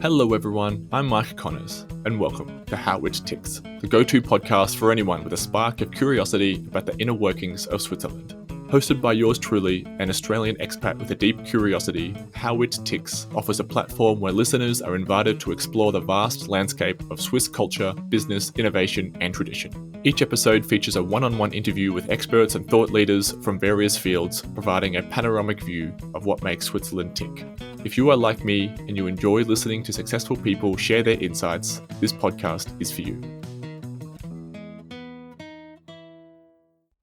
Hello everyone, I'm Mike Connors, and welcome to How It Ticks, the go-to podcast for anyone with a spark of curiosity about the inner workings of Switzerland. Hosted by yours truly, an Australian expat with a deep curiosity, How It Ticks offers a platform where listeners are invited to explore the vast landscape of Swiss culture, business, innovation, and tradition. Each episode features a one-on-one interview with experts and thought leaders from various fields, providing a panoramic view of what makes Switzerland tick. If you are like me and you enjoy listening to successful people share their insights, this podcast is for you.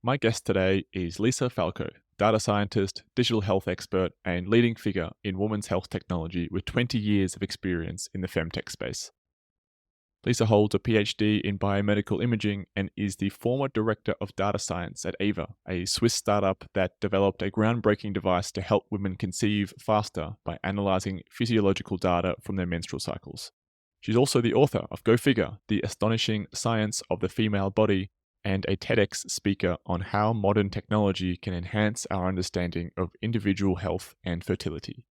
My guest today is Lisa Falco, data scientist, digital health expert, and leading figure in women's health technology with 20 years of experience in the FemTech space. Lisa holds a PhD in Biomedical Imaging and is the former director of data science at Ava, a Swiss startup that developed a groundbreaking device to help women conceive faster by analyzing physiological data from their menstrual cycles. She's also the author of Go Figure, The Astonishing Science of the Female Body, and a TEDx speaker on how modern technology can enhance our understanding of individual health and fertility.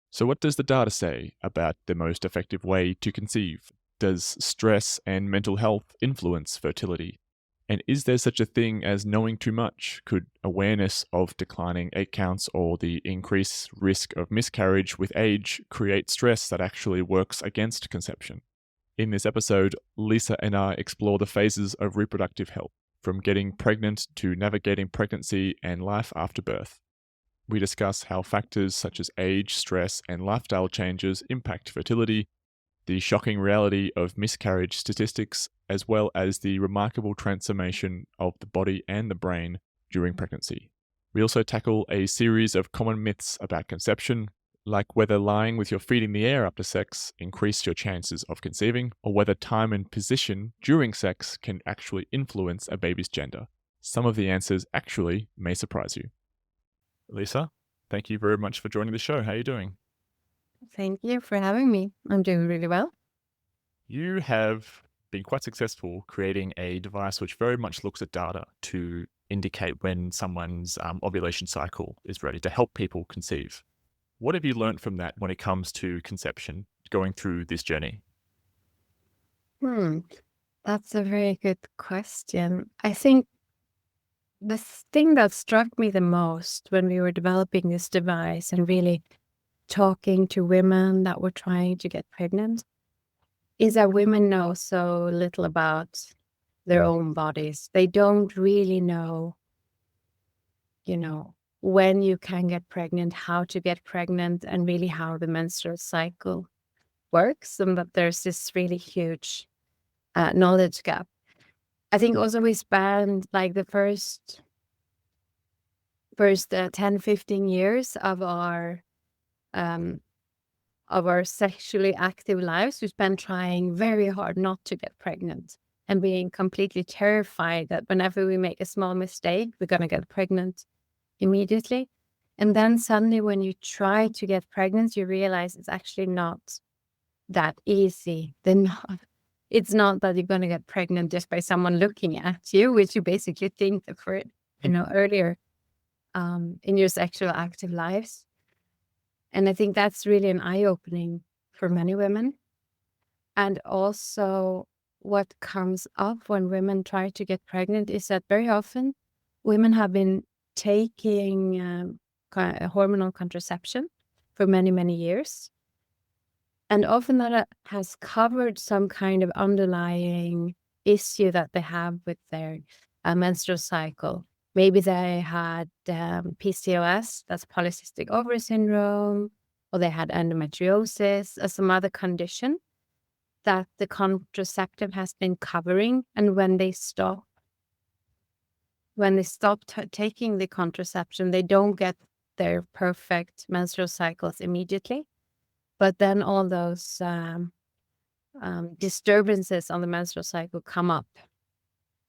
So what does the data say about the most effective way to conceive? Does stress and mental health influence fertility? And is there such a thing as knowing too much? Could awareness of declining egg counts or the increased risk of miscarriage with age create stress that actually works against conception? In this episode, Lisa and I explore the phases of reproductive health, from getting pregnant to navigating pregnancy and life after birth. We discuss how factors such as age, stress, and lifestyle changes impact fertility, the shocking reality of miscarriage statistics, as well as the remarkable transformation of the body and the brain during pregnancy. We also tackle a series of common myths about conception, like whether lying with your feet in the air after sex increase your chances of conceiving, or whether time and position during sex can actually influence a baby's gender. Some of the answers actually may surprise you. Lisa, thank you very much for joining the show. How are you doing? Thank you for having me. I'm doing really well. You have been quite successful creating a device which very much looks at data to indicate when someone's ovulation cycle is ready to help people conceive. What have you learned from that when it comes to conception, going through this journey? That's a very good question. I think the thing that struck me the most when we were developing this device and really talking to women that were trying to get pregnant is that women know so little about their own bodies. They don't really know, when you can get pregnant, how to get pregnant, and really how the menstrual cycle works, and that there's this really huge knowledge gap. I think also we spent like the first 10, 15 years of our sexually active lives, we spent trying very hard not to get pregnant and being completely terrified that whenever we make a small mistake, we're going to get pregnant immediately. And then suddenly when you try to get pregnant, you realize it's actually not that easy. It's not that you're going to get pregnant just by someone looking at you, which you basically think that for earlier in your sexual active lives. And I think that's really an eye-opening for many women. And also what comes up when women try to get pregnant is that very often women have been taking hormonal contraception for many, many years. And often that has covered some kind of underlying issue that they have with their menstrual cycle. Maybe they had PCOS, that's polycystic ovary syndrome, or they had endometriosis or some other condition that the contraceptive has been covering. And when they stop taking the contraception, they don't get their perfect menstrual cycles immediately. But then all those disturbances on the menstrual cycle come up.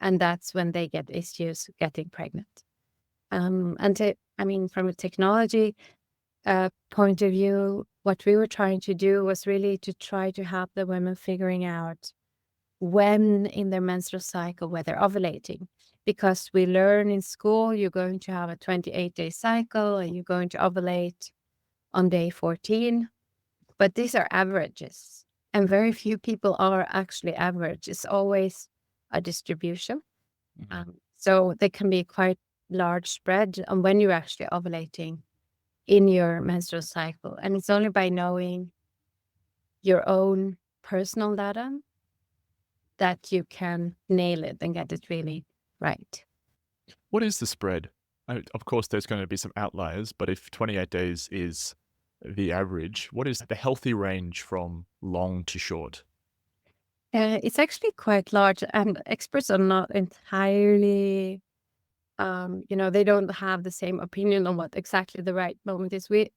And that's when they get issues getting pregnant. From a technology point of view, what we were trying to do was really to try to help the women figuring out when in their menstrual cycle, where they're ovulating. Because we learn in school, you're going to have a 28-day cycle and you're going to ovulate on day 14. But these are averages, and very few people are actually average. It's always a distribution. So they can be quite large spread on when you're actually ovulating in your menstrual cycle. And it's only by knowing your own personal data that you can nail it and get it really right. What is the spread? Of course, there's going to be some outliers, but if 28 days is the average, what is the healthy range from long to short? It's actually quite large, and experts are not entirely, they don't have the same opinion on what exactly the right moment is. We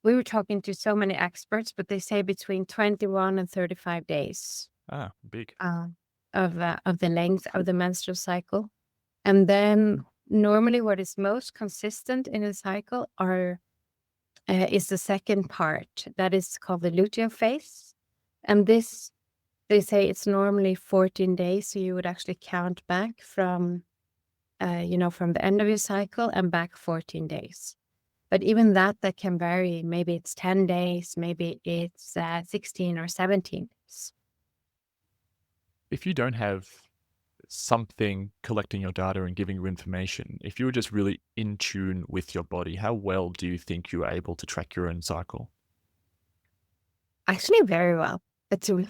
were talking to so many experts, but they say between 21 and 35 days Ah, big. of the length of the menstrual cycle. And then normally what is most consistent in a cycle is the second part that is called the luteal phase. And this, they say it's normally 14 days. So you would actually count back from the end of your cycle and back 14 days. But even that can vary. Maybe it's 10 days, maybe it's 16 or 17 days. If you don't have something collecting your data and giving you information, if you were just really in tune with your body, how well do you think you are able to track your own cycle? Actually, very well. It's really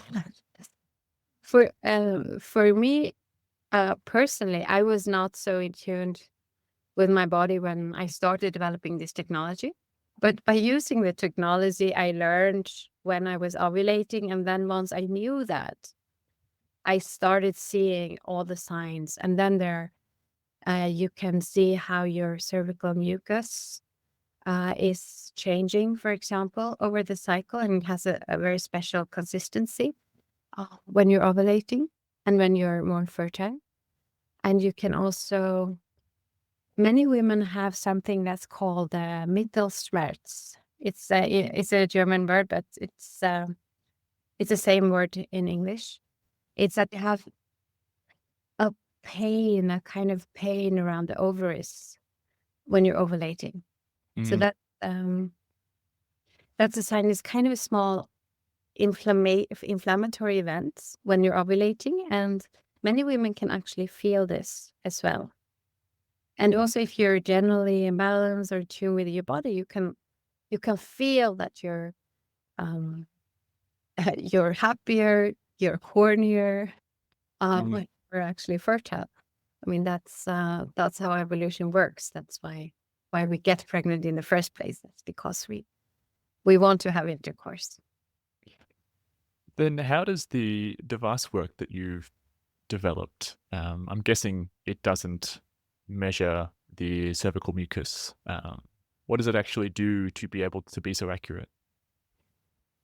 for me personally, I was not so in tune with my body when I started developing this technology. But by using the technology, I learned when I was ovulating, and then once I knew that, I started seeing all the signs. And then you can see how your cervical mucus is changing, for example, over the cycle, and it has a very special consistency when you're ovulating and when you're more fertile. And you can also, many women have something that's called Mittelschmerz. It's a German word, but it's the same word in English. It's that you have a pain, a kind of pain around the ovaries when you're ovulating. So that's a sign. It's kind of a small inflammatory events when you're ovulating, and many women can actually feel this as well. And also, if you're generally imbalanced or tuned with your body, you can feel that you're you're happier, you're hornier when you're actually fertile. I mean, that's how evolution works. That's why we get pregnant in the first place. That's because we want to have intercourse. Then how does the device work that you've developed? I'm guessing it doesn't measure the cervical mucus. What does it actually do to be able to be so accurate?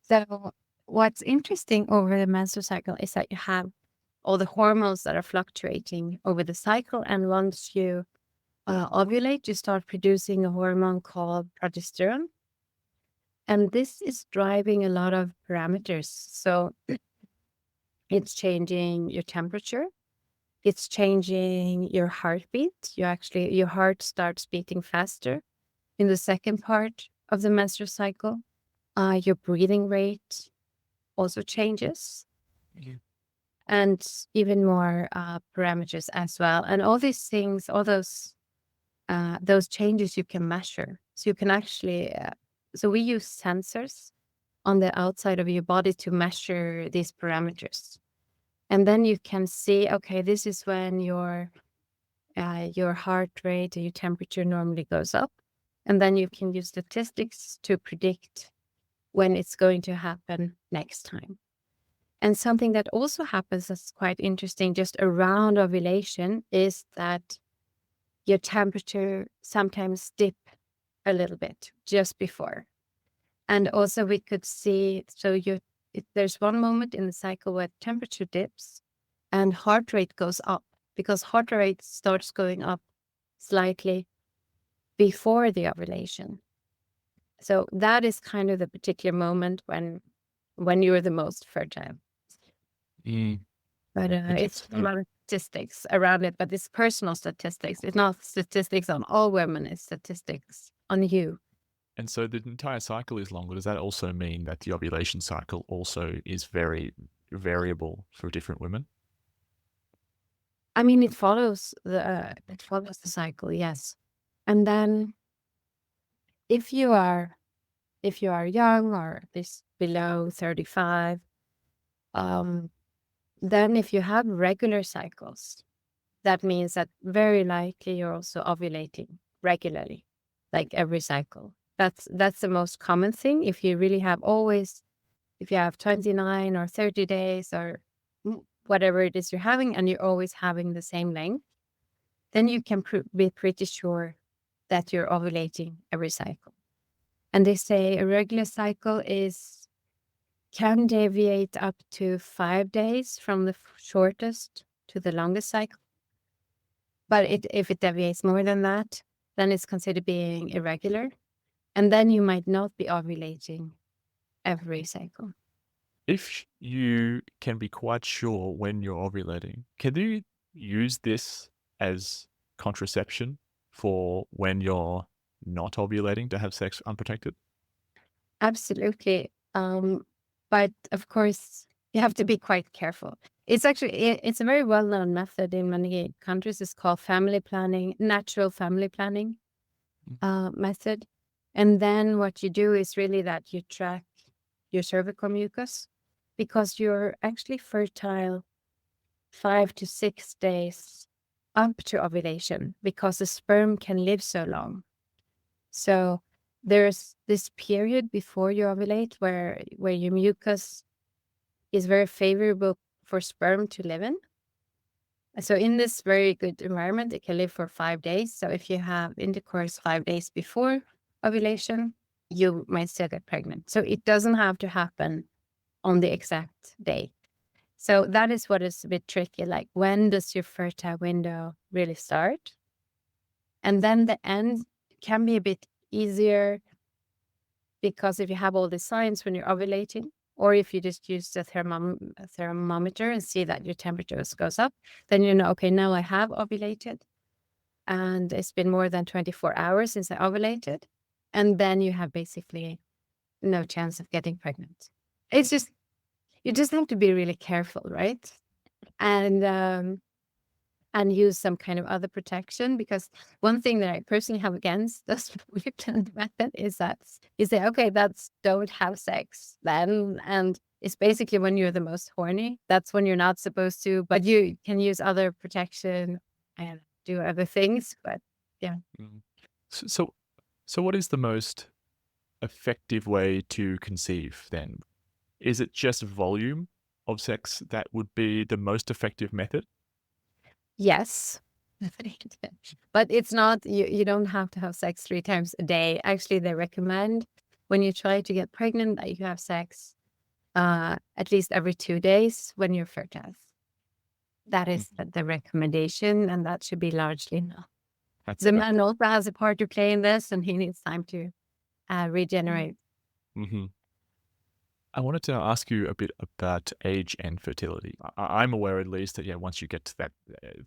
So what's interesting over the menstrual cycle is that you have all the hormones that are fluctuating over the cycle. And once you ovulate, you start producing a hormone called progesterone. And this is driving a lot of parameters. So it's changing your temperature. It's changing your heartbeat. Your heart starts beating faster in the second part of the menstrual cycle. Your breathing rate also changes. And even more parameters as well. And all these things, all those changes you can measure. So you can actually, so we use sensors on the outside of your body to measure these parameters. And then you can see, okay, this is when your heart rate and your temperature normally goes up. And then you can use statistics to predict when it's going to happen next time. And something that also happens that's quite interesting just around ovulation is that your temperature sometimes dip a little bit just before. And also we could see, there's one moment in the cycle where temperature dips and heart rate goes up, because heart rate starts going up slightly before the ovulation. So that is kind of the particular moment when you're the most fertile. But it's a lot of statistics around it, but it's personal statistics. It's not statistics on all women, it's statistics on you. And so the entire cycle is longer. Does that also mean that the ovulation cycle also is very variable for different women? I mean, it follows the cycle, yes. And then if you are young or this below 35, then if you have regular cycles, that means that very likely you're also ovulating regularly, like every cycle. That's the most common thing. If you really have always, if you have 29 or 30 days or whatever it is you're having, and you're always having the same length, then you can be pretty sure that you're ovulating every cycle. And they say a regular cycle can deviate up to 5 days from the shortest to the longest cycle. But if it deviates more than that, then it's considered being irregular. And then you might not be ovulating every cycle. If you can be quite sure when you're ovulating, can you use this as contraception for when you're not ovulating to have sex unprotected? Absolutely. But of course, you have to be quite careful. It's a very well-known method in many countries. It's called family planning, natural family planning method. And then what you do is really that you track your cervical mucus, because you're actually fertile 5 to 6 days up to ovulation, because the sperm can live so long. So there's this period before you ovulate where your mucus is very favorable for sperm to live in. So in this very good environment, it can live for 5 days. So if you have intercourse 5 days before ovulation, you might still get pregnant. So it doesn't have to happen on the exact day. So that is what is a bit tricky. Like, when does your fertile window really start? And then the end can be a bit easier, because if you have all the signs when you're ovulating, or if you just use the thermometer and see that your temperature goes up, then you know, okay, now I have ovulated and it's been more than 24 hours since I ovulated. And then you have basically no chance of getting pregnant. It's just, you just have to be really careful, right? And use some kind of other protection, because one thing that I personally have against this weird method is that you say, okay, that's don't have sex then. And it's basically when you're the most horny. That's when you're not supposed to, but you can use other protection and do other things. But yeah. Mm. So what is the most effective way to conceive then? Is it just volume of sex that would be the most effective method? Yes. But it's not, you don't have to have sex 3 times a day. Actually, they recommend when you try to get pregnant that you have sex at least every 2 days when you're fertile. That is the recommendation, and that should be largely enough. That's The man also has a part to play in this, and he needs time to regenerate. Mhm. I wanted to ask you a bit about age and fertility. I'm aware, at least, that once you get to that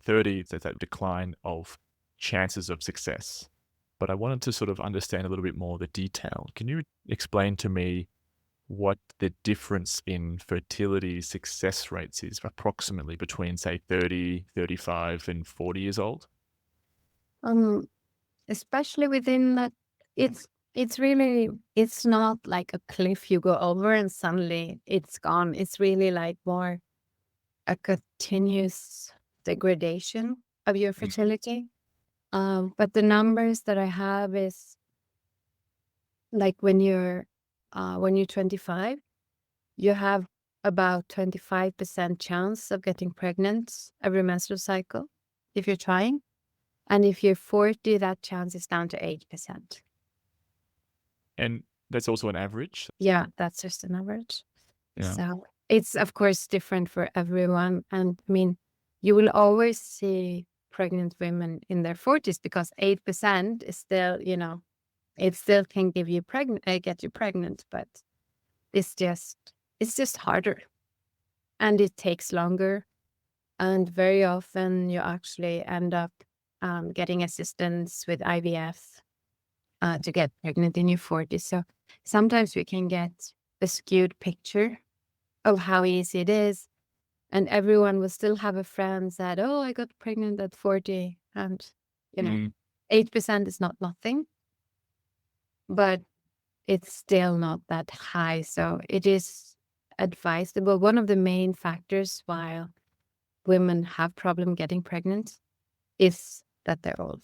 30, there's that decline of chances of success. But I wanted to sort of understand a little bit more the detail. Can you explain to me what the difference in fertility success rates is approximately between, say, 30, 35, and 40 years old? Um, Especially within that, it's really, it's not like a cliff you go over and suddenly it's gone. It's really like more a continuous degradation of your fertility. But the numbers that I have is like when you're 25, you have about 25% chance of getting pregnant every menstrual cycle if you're trying. And if you're 40, that chance is down to 8%. And that's also an average? Yeah, that's just an average. Yeah. So it's, of course, different for everyone. And I mean, you will always see pregnant women in their 40s, because 8% is still, it still can give you get you pregnant, but it's just harder and it takes longer. And very often you actually end up getting assistance with IVF. to get pregnant in your 40s. So sometimes we can get a skewed picture of how easy it is. And everyone will still have a friend that, oh, I got pregnant at 40. And, 8% is not nothing, but it's still not that high. So it is advisable. One of the main factors why women have problem getting pregnant is that they're old.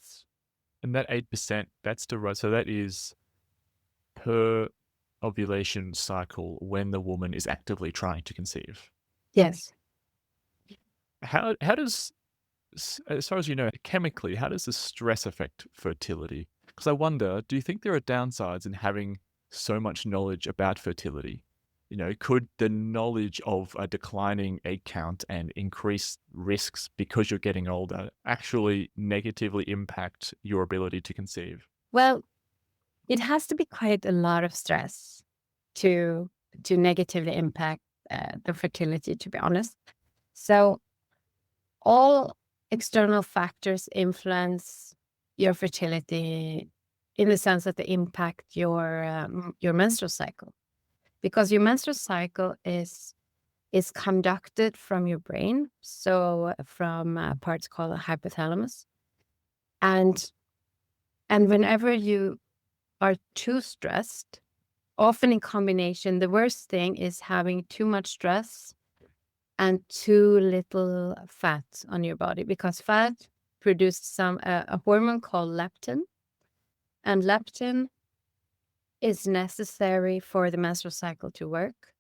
And that 8%, that's so that is per ovulation cycle when the woman is actively trying to conceive. Yes. How does, as far as you know, chemically, how does the stress affect fertility? Because I wonder, do you think there are downsides in having so much knowledge about fertility? Could the knowledge of a declining egg count and increased risks because you're getting older actually negatively impact your ability to conceive? Well, it has to be quite a lot of stress to negatively impact the fertility, to be honest. So all external factors influence your fertility in the sense that they impact your menstrual cycle, because your menstrual cycle is conducted from your brain, so from parts called the hypothalamus, and whenever you are too stressed, often in combination, the worst thing is having too much stress and too little fat on your body, because fat produces a hormone called leptin, and leptin is necessary for the menstrual cycle to work.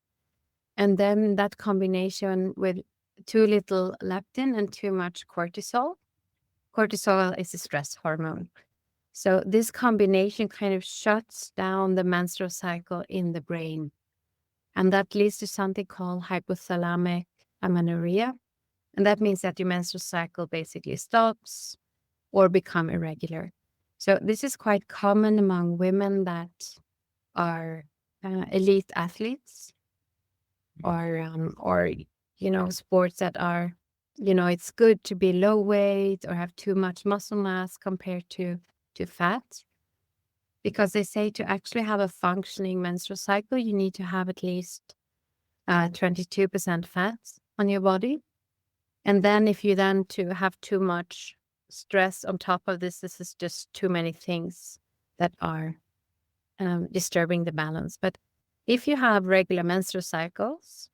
And then that combination with too little leptin and too much cortisol is a stress hormone. So this combination kind of shuts down the menstrual cycle in the brain. And that leads to something called hypothalamic amenorrhea. And that means that your menstrual cycle basically stops or become irregular. So this is quite common among women that are elite athletes, or sports that are, it's good to be low weight or have too much muscle mass compared to fat, because they say to actually have a functioning menstrual cycle, you need to have at least 22% fat on your body. And then if you then to have too much stress on top of this is just too many things that are disturbing the balance. But if you have regular menstrual cycles,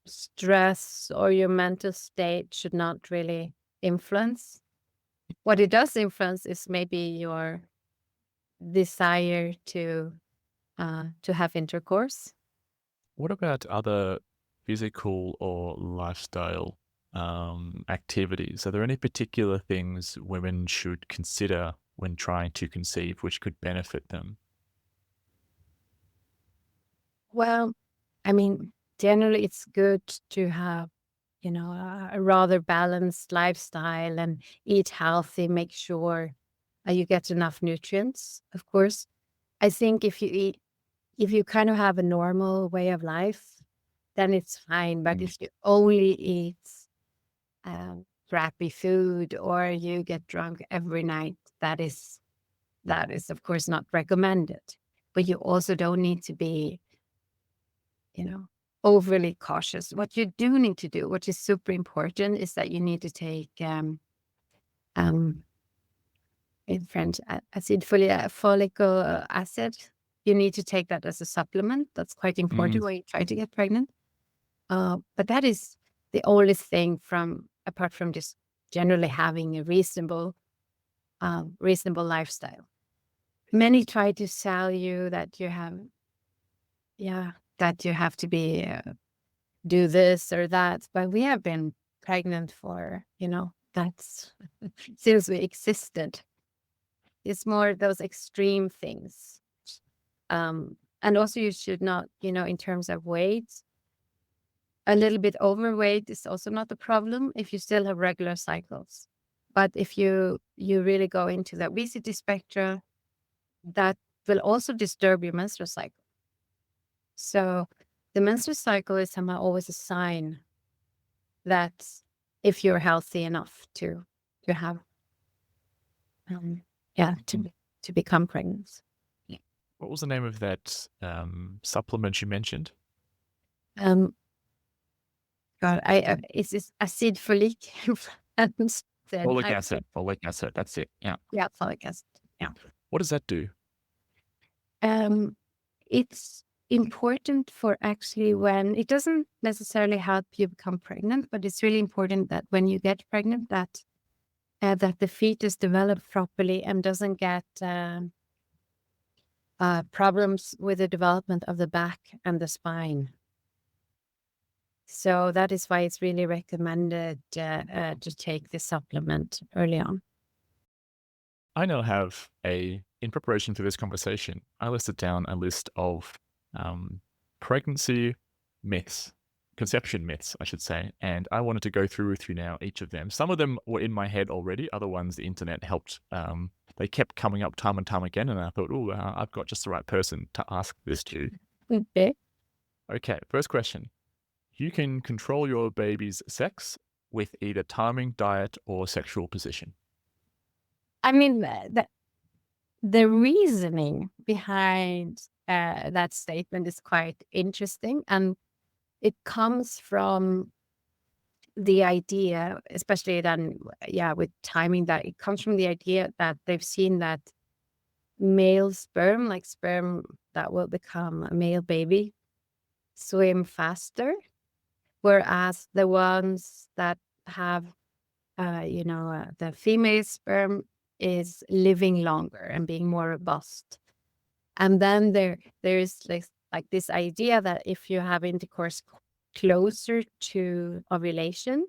stress or your mental state should not really influence. What it does influence is maybe your desire to have intercourse. What about other physical or lifestyle activities? Are there any particular things women should consider when trying to conceive which could benefit them? Well, I mean, generally it's good to have, a rather balanced lifestyle and eat healthy, make sure you get enough nutrients, of course. I think if you kind of have a normal way of life, then it's fine. But if you only eat crappy food or you get drunk every night, that is of course not recommended. But you also don't need to be, overly cautious. What you do need to do, which is super important, is that you need to take in French folic acid. You need to take that as a supplement. That's quite important when you try to get pregnant. But that is the only thing apart from just generally having a reasonable lifestyle. Many try to sell you that you have to be do this or that, but we have been pregnant for that's since we existed. It's more those extreme things. And also you should not, in terms of weight, a little bit overweight is also not a problem if you still have regular cycles. But if you really go into the obesity spectrum, that will also disturb your menstrual cycle. So the menstrual cycle is somehow always a sign that if you're healthy enough to have, to to become pregnant. What was the name of that supplement you mentioned? Um, God, is this acid folic and said Folic acid. Folic acid. That's it. Yeah. yeah, folic acid. Yeah. What does that do? It's important for actually when it doesn't necessarily help you become pregnant, but it's really important that when you get pregnant, that the fetus develops properly and doesn't get problems with the development of the back and the spine. So that is why it's really recommended to take this supplement early on. I now have in preparation for this conversation, I listed down a list of pregnancy myths, conception myths, I should say, and I wanted to go through with you now each of them. Some of them were in my head already, other ones the internet helped. They kept coming up time and time again, and I thought, I've got just the right person to ask this to. Okay. Okay, first question. You can control your baby's sex with either timing, diet, or sexual position. I mean, the reasoning behind that statement is quite interesting, and it comes from the idea, especially then, with timing, that it comes from the idea that they've seen that male sperm, like sperm that will become a male baby, swim faster, whereas the ones that have, the female sperm is living longer and being more robust. And then there's like this idea that if you have intercourse closer to ovulation,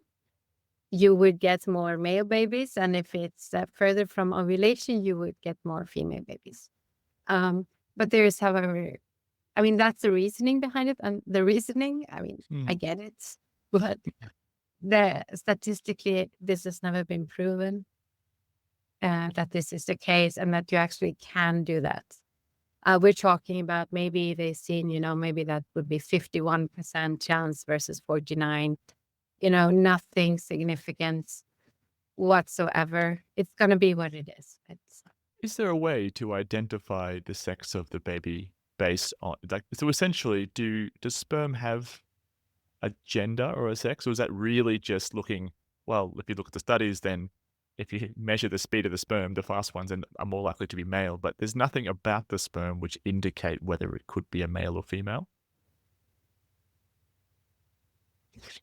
you would get more male babies, and if it's further from ovulation, you would get more female babies. But there is, however, I mean, that's the reasoning behind it, and the reasoning, I mean, I get it, but statistically, this has never been proven that this is the case, and that you actually can do that. We're talking about maybe they've seen, maybe that would be 51% chance versus 49, nothing significant whatsoever. It's going to be what it is. Is there a way to identify the sex of the baby based on, so essentially, does sperm have a gender or a sex, or is that really just looking, well, if you look at the studies, then if you measure the speed of the sperm, the fast ones are more likely to be male, but there's nothing about the sperm which indicate whether it could be a male or female?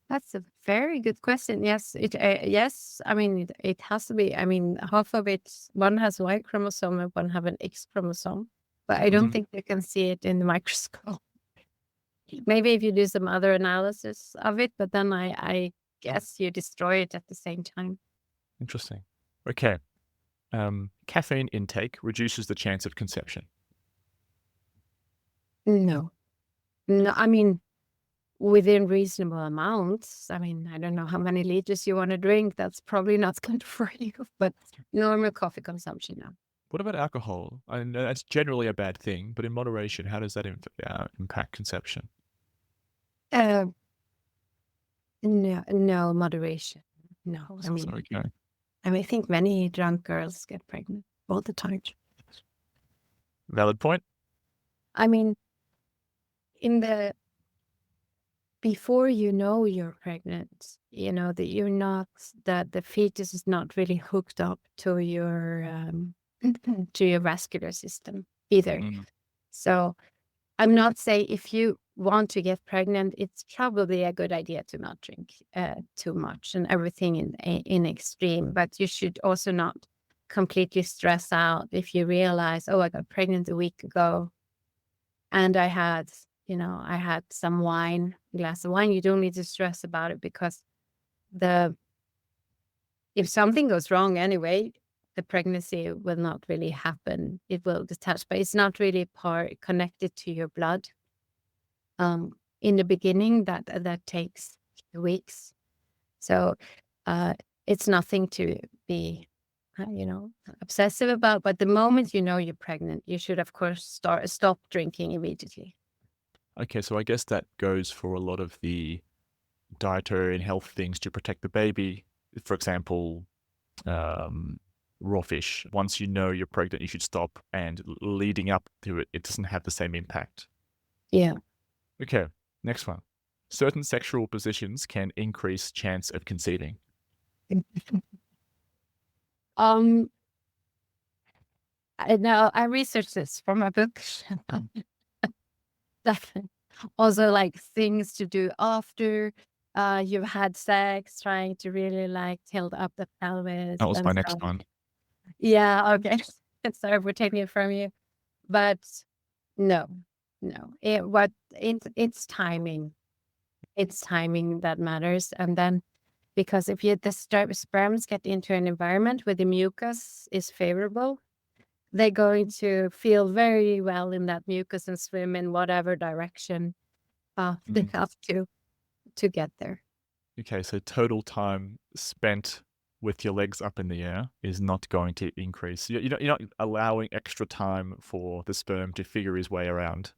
That's a very good question. Yes, yes. I mean, it has to be. I mean, half of it, one has Y chromosome and one have an X chromosome, but I don't think they can see it in the microscope. Maybe if you do some other analysis of it, but then I guess you destroy it at the same time. Interesting. Okay. Caffeine intake reduces the chance of conception. No, I mean, within reasonable amounts. I mean, I don't know how many liters you want to drink. That's probably not good for you, but normal coffee consumption, no. What about alcohol? I know that's generally a bad thing, but in moderation, how does that impact conception? No, moderation. No, I mean, Okay. I think many drunk girls get pregnant all the time. Valid point. I mean, before you know you're pregnant, that you're not, that the fetus is not really hooked up to your to your vascular system either. So I'm not saying if you want to get pregnant, it's probably a good idea to not drink too much and everything in extreme, but you should also not completely stress out if you realize, oh, I got pregnant a week ago and I had some wine, a glass of wine. You don't need to stress about it, because if something goes wrong anyway, the pregnancy will not really happen. It will detach, but it's not really connected to your blood. In the beginning, that takes weeks. So it's nothing to be, obsessive about. But the moment you know you're pregnant, you should, of course, stop drinking immediately. Okay, so I guess that goes for a lot of the dietary and health things to protect the baby. For example, raw fish. Once you know you're pregnant, you should stop, and leading up to it, it doesn't have the same impact. Yeah. Okay, next one. Certain sexual positions can increase chance of conceiving. Um, I researched this from a book. Definitely. Also, like things to do after you've had sex, trying to really like tilt up the pelvis That was and my next stuff. one. Yeah, okay. Sorry for taking it from you. But no, no. It's timing. It's timing that matters. And then because if the sperms get into an environment where the mucus is favorable, they're going to feel very well in that mucus and swim in whatever direction they have to get there. Okay, so total time spent with your legs up in the air is not going to increase. You're not allowing extra time for the sperm to figure his way around.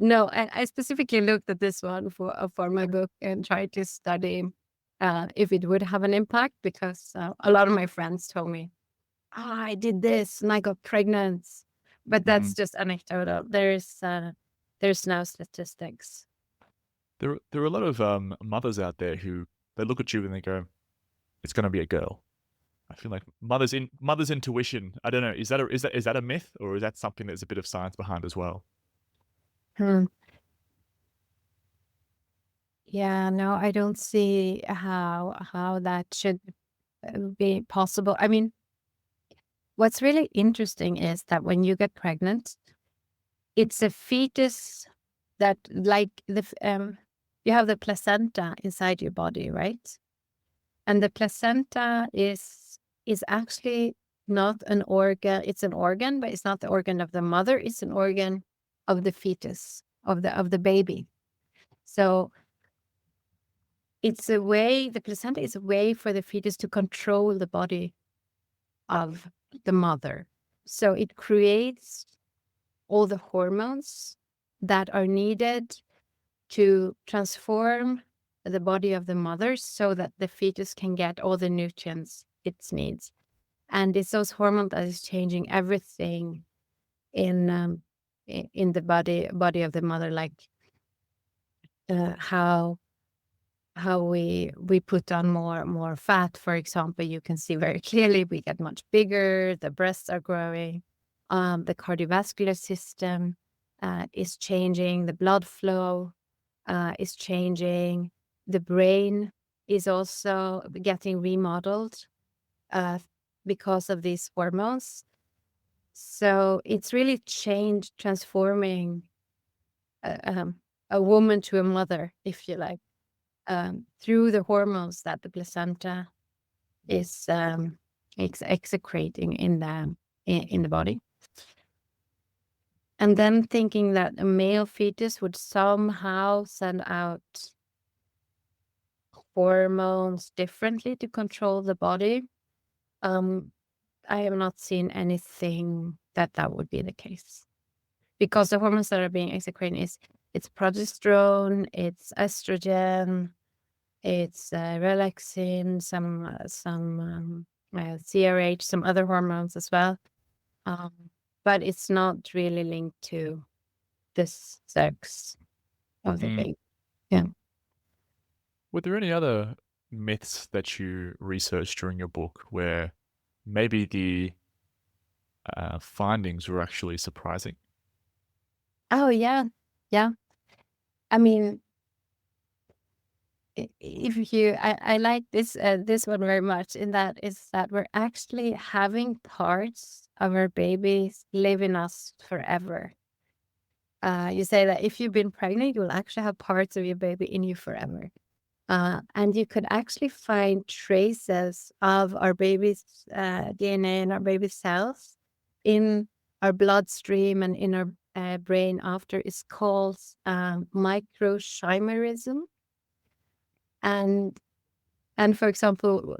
No, I specifically looked at this one for my book and tried to study if it would have an impact, because a lot of my friends told me, I did this and I got pregnant. But that's just anecdotal. There's no statistics. There are a lot of mothers out there who they look at you and they go, "It's going to be a girl." I feel like mother's intuition. I don't know. Is that a myth, or is that something there's a bit of science behind as well? Hmm. Yeah, no, I don't see how that should be possible. I mean, what's really interesting is that when you get pregnant, it's a fetus that, like you have the placenta inside your body, right? And the placenta is actually not an organ. It's an organ, but it's not the organ of the mother. It's an organ of the fetus, of the baby. So it's a way, the placenta is a way for the fetus to control the body of the mother. So it creates all the hormones that are needed to transform the body of the mother so that the fetus can get all the nutrients it needs. And it's those hormones that is changing everything in the body of the mother, like how we put on more fat, for example. You can see very clearly we get much bigger, the breasts are growing, the cardiovascular system is changing, the blood flow is changing, the brain is also getting remodeled because of these hormones. So it's really transforming a woman to a mother, if you like, through the hormones that the placenta is excreting in the body. And then thinking that a male fetus would somehow send out hormones differently to control the body. I have not seen anything that would be the case, because the hormones that are being excreted it's progesterone, it's estrogen, it's relaxin, some CRH, some other hormones as well. But it's not really linked to the sex of the baby. Yeah. Were there any other myths that you researched during your book where maybe the findings were actually surprising? Oh yeah, yeah. I mean, if you, I like this one very much. In that is that we're actually having parts of our babies live in us forever. You say that if you've been pregnant, you will actually have parts of your baby in you forever. And you could actually find traces of our baby's DNA and our baby's cells in our bloodstream and in our brain after. It's called microchimerism. And for example,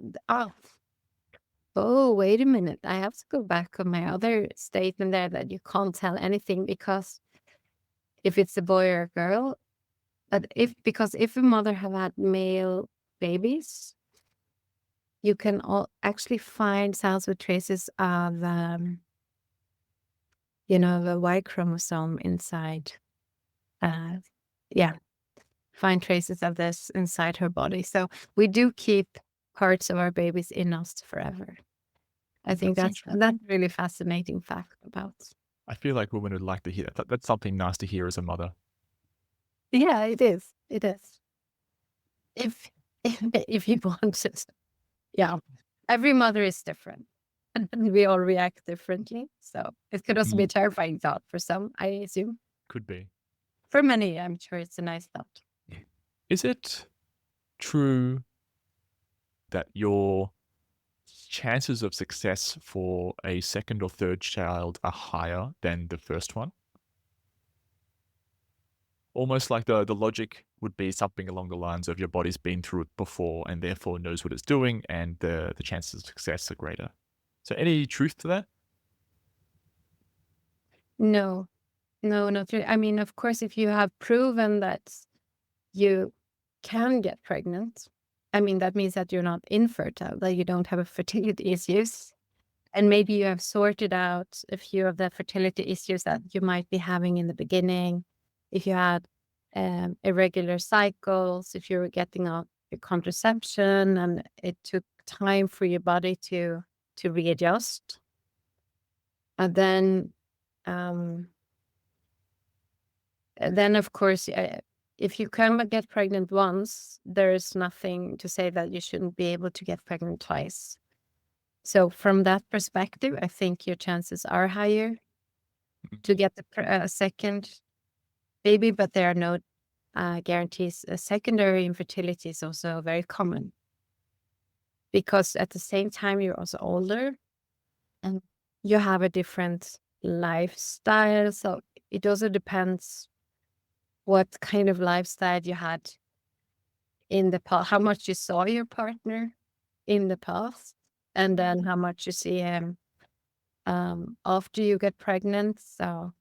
wait a minute, I have to go back on my other statement there that you can't tell anything because if it's a boy or a girl. But if a mother have had male babies, you can actually find cells with traces of, the Y chromosome inside. Yeah, find traces of this inside her body. So we do keep parts of our babies in us forever. I think that's really fascinating fact about. I feel like women would like to hear that. That's something nice to hear as a mother. Yeah, it is. It is. If you want it. Yeah. Every mother is different. And we all react differently. So it could also be a terrifying thought for some, I assume. Could be. For many, I'm sure it's a nice thought. Is it true that your chances of success for a second or third child are higher than the first one? Almost like the logic would be something along the lines of your body's been through it before and therefore knows what it's doing, and the chances of success are greater. So any truth to that? No, not really. I mean, of course, if you have proven that you can get pregnant, I mean, that means that you're not infertile, that you don't have a fertility issues. And maybe you have sorted out a few of the fertility issues that you might be having in the beginning. If you had irregular cycles, if you were getting out your contraception and it took time for your body to readjust. And then of course, if you can get pregnant once, there's nothing to say that you shouldn't be able to get pregnant twice. So from that perspective, I think your chances are higher to get the second baby, but there are no guarantees. Secondary infertility is also very common because at the same time, you're also older and you have a different lifestyle. So it also depends what kind of lifestyle you had in the past, how much you saw your partner in the past, and then how much you see him after you get pregnant. So,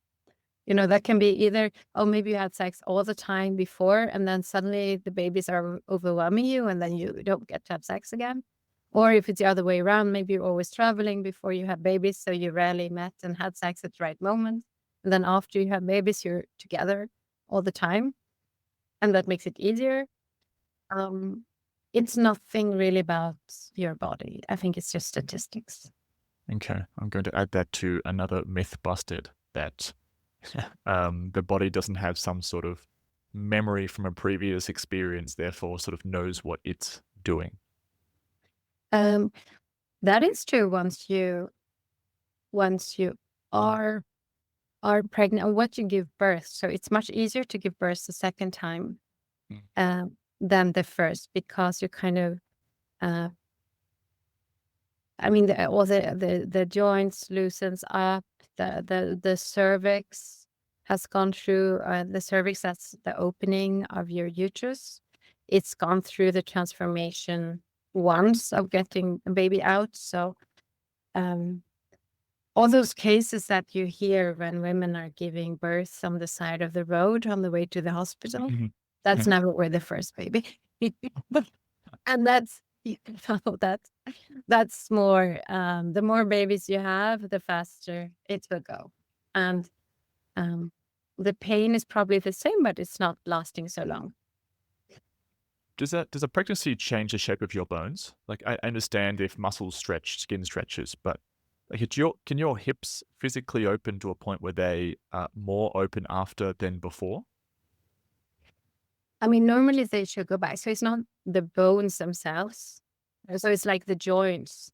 that can be either, oh, maybe you had sex all the time before, and then suddenly the babies are overwhelming you, and then you don't get to have sex again. Or if it's the other way around, maybe you're always traveling before you have babies, so you rarely met and had sex at the right moment. And then after you have babies, you're together all the time, and that makes it easier. It's nothing really about your body. I think it's just statistics. Okay, I'm going to add that to another myth busted, that the body doesn't have some sort of memory from a previous experience, therefore sort of knows what it's doing. That is true once you are pregnant and what you give birth. So it's much easier to give birth the second time than the first, because you kind of all the joints loosens up, the cervix has gone through the cervix, that's the opening of your uterus. It's gone through the transformation once of getting a baby out. So all those cases that you hear when women are giving birth on the side of the road on the way to the hospital, that's never where the first baby. And that's, you can follow that. That's more, the more babies you have, the faster it will go. And the pain is probably the same, but it's not lasting so long. Does a pregnancy change the shape of your bones? Like, I understand if muscles stretch, skin stretches, but like, can your hips physically open to a point where they are more open after than before? I mean, normally they should go back. So it's not the bones themselves. So it's like the joints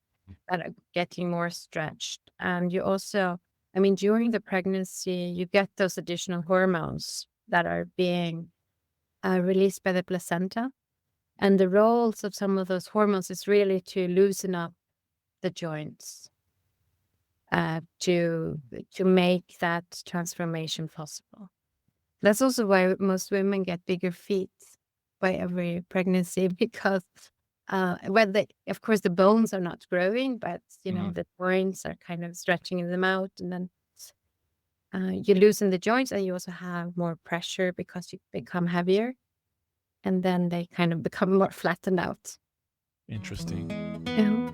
that are getting more stretched. And you also, during the pregnancy, you get those additional hormones that are being released by the placenta. And the roles of some of those hormones is really to loosen up the joints, to make that transformation possible. That's also why most women get bigger feet by every pregnancy, because of course the bones are not growing, but the joints are kind of stretching them out, and then you loosen the joints, and you also have more pressure because you become heavier, and then they kind of become more flattened out. Interesting. Yeah.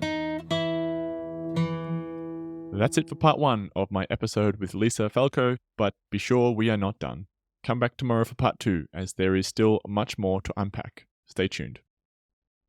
That's it for part 1 of my episode with Lisa Falco, but be sure we are not done. Come back tomorrow for part 2, as there is still much more to unpack. Stay tuned.